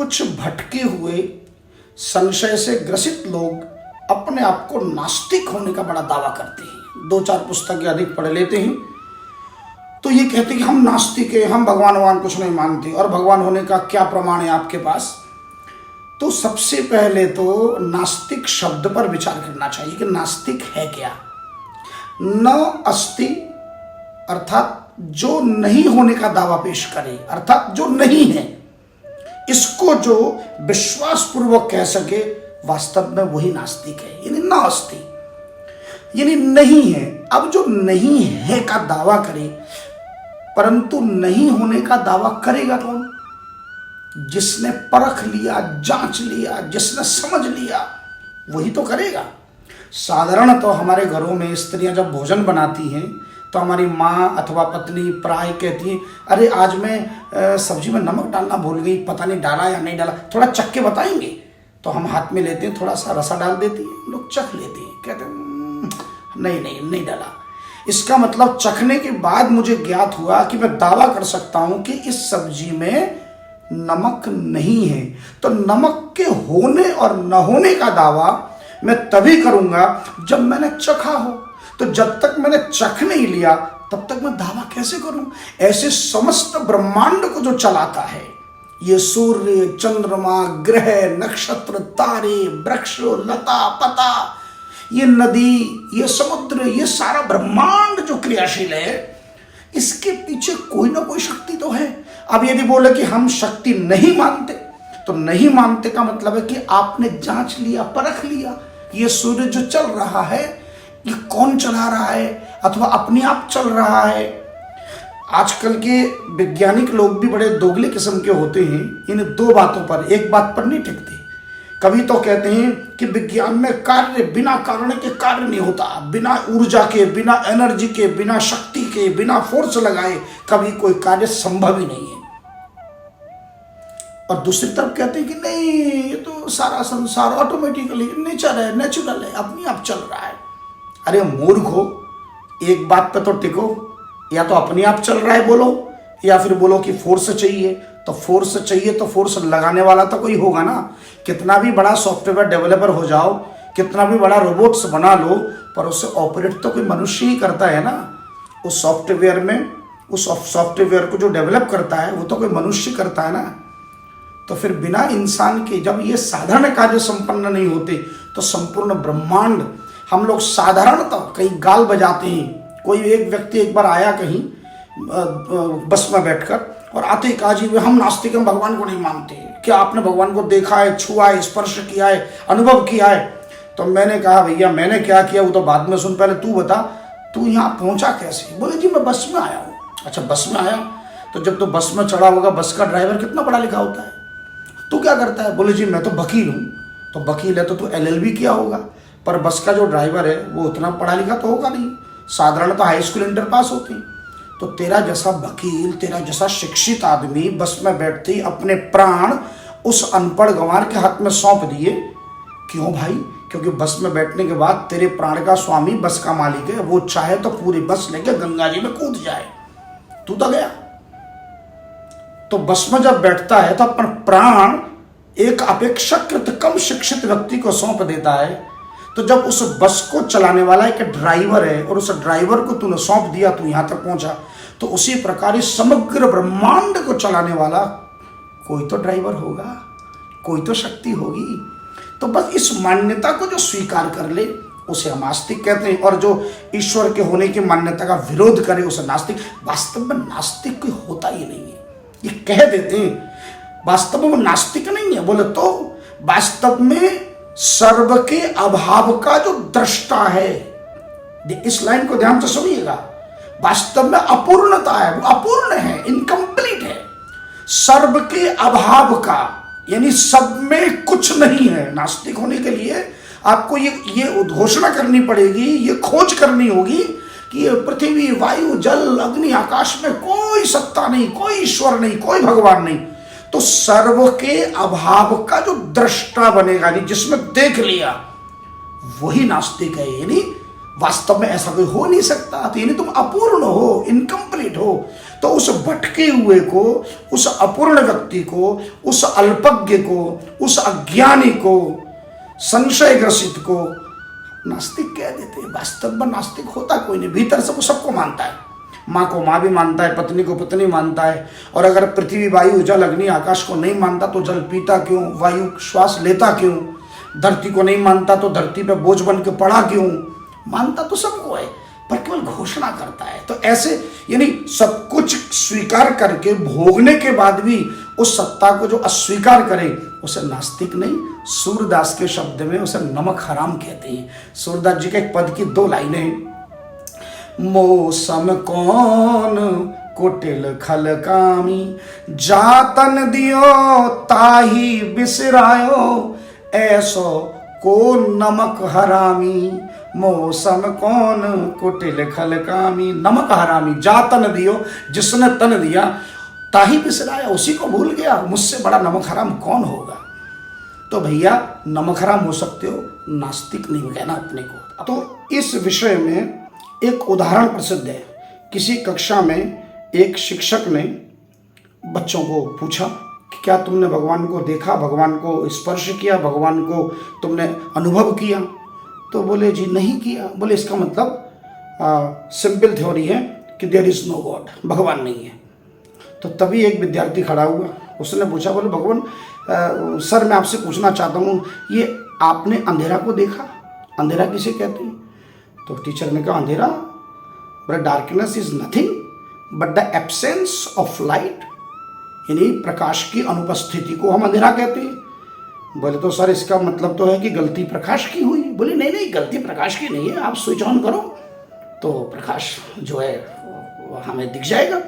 कुछ भटके हुए संशय से ग्रसित लोग अपने आप को नास्तिक होने का बड़ा दावा करते हैं। 2-4 पुस्तकें अधिक पढ़ लेते हैं तो ये कहते हैं कि हम नास्तिक हैं, हम भगवान कुछ नहीं मानते, और भगवान होने का क्या प्रमाण है आपके पास। तो सबसे पहले तो नास्तिक शब्द पर विचार करना चाहिए कि नास्तिक है क्या। न अस्ति अर्थात जो नहीं होने का दावा पेश करे, अर्थात जो नहीं है, इसको जो विश्वास पूर्वक कह सके, वास्तव में वही नास्तिक है। यानी न अस्ति यानी नहीं है। अब जो नहीं है का दावा करे, परंतु नहीं होने का दावा करेगा कौन? जिसने परख लिया, जांच लिया, जिसने समझ लिया, वही तो करेगा। साधारण तो हमारे घरों में स्त्रियां जब भोजन बनाती हैं तो हमारी माँ अथवा पत्नी प्राय कहती है, अरे आज मैं सब्जी में नमक डालना भूल गई, पता नहीं डाला या नहीं डाला, थोड़ा चख के बताएंगे। तो हम हाथ में लेते हैं, थोड़ा सा रसा डाल देती है, लोग चख लेते हैं, कहते हैं नहीं डाला। इसका मतलब चखने के बाद मुझे ज्ञात हुआ कि मैं दावा कर सकता हूं कि इस सब्जी में नमक नहीं है। तो नमक के होने और न होने का दावा मैं तभी करूंगा जब मैंने चखा हो। तो जब तक मैंने चख नहीं लिया तब तक मैं दावा कैसे करूं? ऐसे समस्त ब्रह्मांड को जो चलाता है, ये सूर्य, चंद्रमा, ग्रह, नक्षत्र, तारे, वृक्ष, लता पता, ये नदी, ये समुद्र, ये सारा ब्रह्मांड जो क्रियाशील है, इसके पीछे कोई ना कोई शक्ति तो है। अब यदि बोले कि हम शक्ति नहीं मानते, तो नहीं मानते का मतलब है कि आपने जांच लिया, परख लिया, ये सूर्य जो चल रहा है, ये कौन चला रहा है, अथवा अपने आप चल रहा है। आजकल के वैज्ञानिक लोग भी बड़े दोगले किस्म के होते हैं। इन दो बातों पर, एक बात पर नहीं टिकते। कभी तो कहते हैं कि विज्ञान में कार्य बिना कारण के कार्य नहीं होता, बिना ऊर्जा के, बिना एनर्जी के, बिना शक्ति के, बिना फोर्स लगाए कभी कोई कार्य संभव ही नहीं है। और दूसरी तरफ कहते हैं कि नहीं, ये तो सारा संसार ऑटोमेटिकली नेचर है, नेचुरल है, अपने आप चल रहा है। अरे मूर्ख हो, एक बात पे तो टिको, या तो अपने आप चल रहा है बोलो, या फिर बोलो कि फोर्स चाहिए। तो फोर्स चाहिए तो फोर्स लगाने वाला तो कोई होगा ना। कितना भी बड़ा सॉफ्टवेयर डेवलपर हो जाओ, कितना भी बड़ा रोबोट्स बना लो, पर उसे ऑपरेट तो कोई मनुष्य ही करता है ना। उस सॉफ्टवेयर में, उस सॉफ्टवेयर को जो डेवलप करता है वो तो कोई मनुष्य करता है ना। तो फिर बिना इंसान के जब ये साधारण कार्य संपन्न नहीं होते तो संपूर्ण ब्रह्मांड, हम लोग साधारणतः कहीं गाल बजाते हैं। कोई एक व्यक्ति एक बार आया कहीं बस में बैठकर, और आते ही कहा, जी हम नास्तिक हैं, भगवान को नहीं मानते। क्या आपने भगवान को देखा है, छुआ है, स्पर्श किया है, अनुभव किया है? तो मैंने कहा, भैया मैंने क्या किया वो तो बाद में सुन, पहले तू बता, तू यहाँ पहुंचा कैसे? बोले जी मैं बस में आया हूँ। अच्छा बस में आया, तो जब तो बस में चढ़ा होगा, बस का ड्राइवर कितना पढ़ा लिखा होता है? तू क्या करता है? बोले जी मैं तो वकील हूँ। तो वकील है तो तू LLB किया होगा, पर बस का जो ड्राइवर है वो उतना पढ़ा लिखा तो होगा नहीं, साधारणतः हाई स्कूल इंटर पास होती। तो तेरा जैसा वकील, तेरा जैसा शिक्षित आदमी बस में बैठते ही अपने प्राण उस अनपढ़ गंवार के हाथ में सौंप दिए। क्यों भाई? क्योंकि बस में बैठने के बाद तेरे प्राण का स्वामी बस का मालिक है, वो चाहे तो पूरी बस लेके गंगा जी में कूद जाए, तू तो गया। तो बस में जब बैठता है तो अपन प्राण एक अपेक्षाकृत कम शिक्षित व्यक्ति को सौंप देता है। तो जब उस बस को चलाने वाला एक ड्राइवर है और उस ड्राइवर को तूने सौंप दिया, तू यहां तक पहुंचा, तो उसी प्रकार समग्र ब्रह्मांड को चलाने वाला कोई तो ड्राइवर होगा, कोई तो शक्ति होगी। तो बस इस मान्यता को जो स्वीकार कर ले उसे हम आस्तिक कहते हैं, और जो ईश्वर के होने की मान्यता का विरोध करे उसे नास्तिक। वास्तव में नास्तिक कोई होता ही नहीं है, ये कह देते हैं, वास्तव में नास्तिक नहीं है। बोले तो वास्तव में सर्व के अभाव का जो दृष्टा है, इस लाइन को ध्यान से सुनिएगा, वास्तव में अपूर्णता है, वो अपूर्ण है, इनकम्प्लीट है। सर्व के अभाव का यानी सब में कुछ नहीं है। नास्तिक होने के लिए आपको ये उद्घोषणा करनी पड़ेगी, ये खोज करनी होगी कि पृथ्वी, वायु, जल, अग्नि, आकाश में कोई सत्ता नहीं, कोई ईश्वर नहीं, कोई भगवान नहीं। तो सर्व के अभाव का जो दृष्टा बनेगा, जिसमें देख लिया, वही नास्तिक है। यानी वास्तव में ऐसा कोई हो नहीं सकता। तो यानी तुम अपूर्ण हो, इनकम्प्लीट हो। तो उस भटके हुए को, उस अपूर्ण व्यक्ति को, उस अल्पज्ञ को, उस अज्ञानी को, संशय ग्रसित को नास्तिक कह देते हैं। वास्तव में नास्तिक होता कोई नहीं, भीतर से वो सबको मानता है। माँ को माँ भी मानता है, पत्नी को पत्नी मानता है। और अगर पृथ्वी, वायु, जल, अग्नि, आकाश को नहीं मानता तो जल पीता क्यों, वायु श्वास लेता क्यों, धरती को नहीं मानता तो धरती पे बोझ बन के पड़ा क्यों। मानता तो सबको है, पर केवल घोषणा करता है। तो ऐसे यानी सब कुछ स्वीकार करके भोगने के बाद भी उस सत्ता को जो अस्वीकार करे उसे नास्तिक नहीं, सूरदास के शब्द में उसे नमक हराम कहते हैं। सूरदास जी के एक पद की 2 लाइनें हैं। मौसम कौन कुटिल खल कामी, जातन दियो ताही बिसरायो, ऐसो को नमक हरामी। मौसम कौन कुटिल खल कामी, नमक हरामी, जातन दियो, जिसने तन दिया, ताही बिसराया, उसी को भूल गया। मुझसे बड़ा नमक हराम कौन होगा। तो भैया नमक हराम हो सकते हो, नास्तिक नहीं कहना अपने को। तो इस विषय में एक उदाहरण प्रसिद्ध है। किसी कक्षा में एक शिक्षक ने बच्चों को पूछा कि क्या तुमने भगवान को देखा, भगवान को स्पर्श किया, भगवान को तुमने अनुभव किया। तो बोले जी नहीं किया। बोले इसका मतलब सिंपल थ्योरी है कि देयर इज नो गॉड, भगवान नहीं है। तो तभी एक विद्यार्थी खड़ा हुआ, उसने पूछा, बोले भगवान सर मैं आपसे पूछना चाहता हूँ, ये आपने अंधेरा को देखा? अंधेरा किसे कहते हैं? तो टीचर ने कहा अंधेरा, बोले darkness is nothing but the absence of light, यानी प्रकाश की अनुपस्थिति को हम अंधेरा कहते हैं। बोले तो सर इसका मतलब तो है कि गलती प्रकाश की हुई। बोले नहीं नहीं, गलती प्रकाश की नहीं है, आप स्विच ऑन करो तो प्रकाश जो है हमें दिख जाएगा।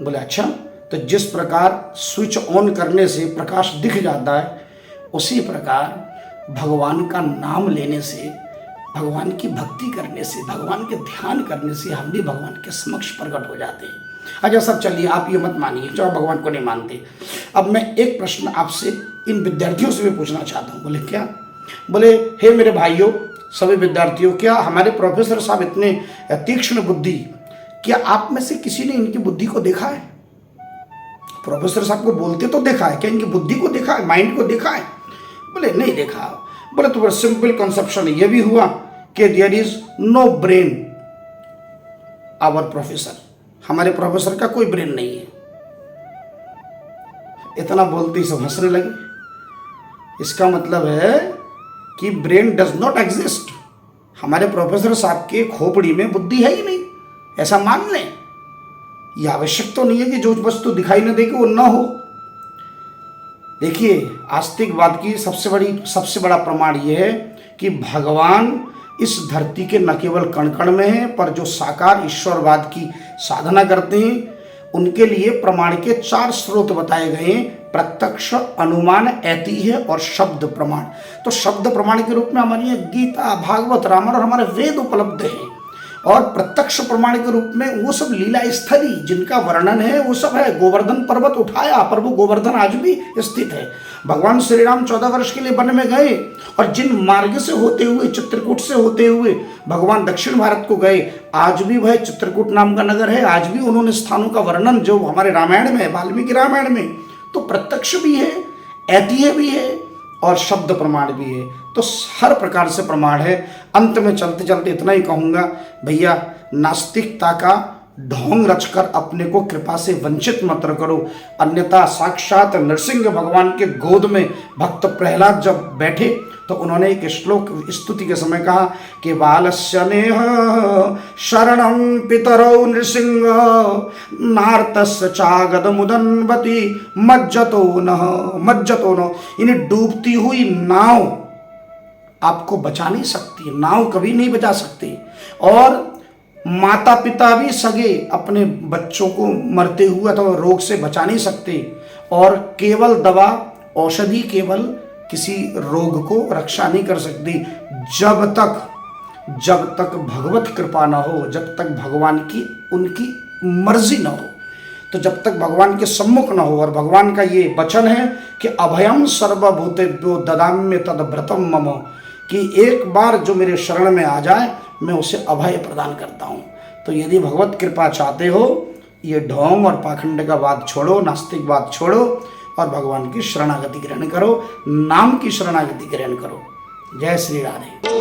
बोले अच्छा, तो जिस प्रकार स्विच ऑन करने से प्रकाश दिख जाता है, उसी प्रकार भगवान का नाम लेने से, भगवान की भक्ति करने से, भगवान के ध्यान करने से हम भी भगवान के समक्ष प्रकट हो जाते हैं। अच्छा सर चलिए, आप ये मत मानिए जो आप भगवान को नहीं मानते। अब मैं एक प्रश्न आपसे इन विद्यार्थियों से भी पूछना चाहता हूँ। बोले क्या? बोले हे मेरे भाइयों, सभी विद्यार्थियों, क्या हमारे प्रोफेसर साहब इतने तीक्ष्ण बुद्धि, क्या आप में से किसी ने इनकी बुद्धि को देखा है? प्रोफेसर साहब को बोलते तो देखा है, क्या इनकी बुद्धि को देखा है, माइंड को देखा है? बोले नहीं देखा। बोले तो सिंपल कंसेप्शन ये भी हुआ कि there is no brain our professor, हमारे प्रोफेसर का कोई ब्रेन नहीं है। इतना बोलते ही सब हंसने लगे। इसका मतलब है कि ब्रेन डज नॉट एग्जिस्ट, हमारे प्रोफेसर साहब के खोपड़ी में बुद्धि है ही नहीं, ऐसा मान लें। यह आवश्यक तो नहीं है कि जो वस्तु दिखाई न दे कि वो ना हो। देखिए आस्तिकवाद की सबसे बड़ा प्रमाण यह है कि भगवान इस धरती के न केवल कण कण में है, पर जो साकार ईश्वरवाद की साधना करते हैं उनके लिए प्रमाण के 4 स्रोत बताए गए हैं: प्रत्यक्ष, अनुमान, ऐतिह्य और शब्द प्रमाण। तो शब्द प्रमाण के रूप में हमारी यहाँ गीता, भागवत, रामायण और हमारे वेद उपलब्ध हैं। और प्रत्यक्ष प्रमाण के रूप में वो सब लीला स्थली जिनका वर्णन है वो सब है। गोवर्धन पर्वत उठाया, पर वो गोवर्धन आज भी स्थित है। भगवान श्री राम 14 वर्ष के लिए वन में गए और जिन मार्ग से होते हुए, चित्रकूट से होते हुए भगवान दक्षिण भारत को गए, आज भी वह चित्रकूट नाम का नगर है। आज भी उन्होंने स्थानों का वर्णन जो हमारे रामायण में है, वाल्मीकि रामायण में, तो प्रत्यक्ष भी है, ऐतिह्य भी है और शब्द प्रमाण भी है। तो हर प्रकार से प्रमाण है। अंत में चलते चलते इतना ही कहूँगा, भैया नास्तिकता का ढोंग रचकर अपने को कृपा से वंचित मत करो, अन्यथा साक्षात नरसिंह भगवान के गोद में भक्त प्रहलाद जब बैठे तो उन्होंने एक श्लोक स्तुति के समय कहा कि बालस्य नेह शरणं पितरौ नृसिंह नार्तस्य चागद मुदन्वति मज्जतो न। इन्हें डूबती हुई नाव आपको बचा नहीं सकती, नाव कभी नहीं बचा सकती। और माता पिता भी सगे अपने बच्चों को मरते हुए अथवा रोग से बचा नहीं सकते। और केवल दवा, औषधि केवल किसी रोग को रक्षा नहीं कर सकती जब तक भगवत कृपा ना हो, जब तक भगवान की उनकी मर्जी ना हो। तो जब तक भगवान के सम्मुख न हो, और भगवान का ये वचन है कि अभयम सर्वभूतेभ्यो ददाम्य तद व्रतम मम, कि एक बार जो मेरे शरण में आ जाए मैं उसे अभय प्रदान करता हूँ। तो यदि भगवत कृपा चाहते हो, ये ढोंग और पाखंड का बात छोड़ो, नास्तिक बात छोड़ो और भगवान की शरणागति ग्रहण करो, नाम की शरणागति ग्रहण करो। जय श्री राधे।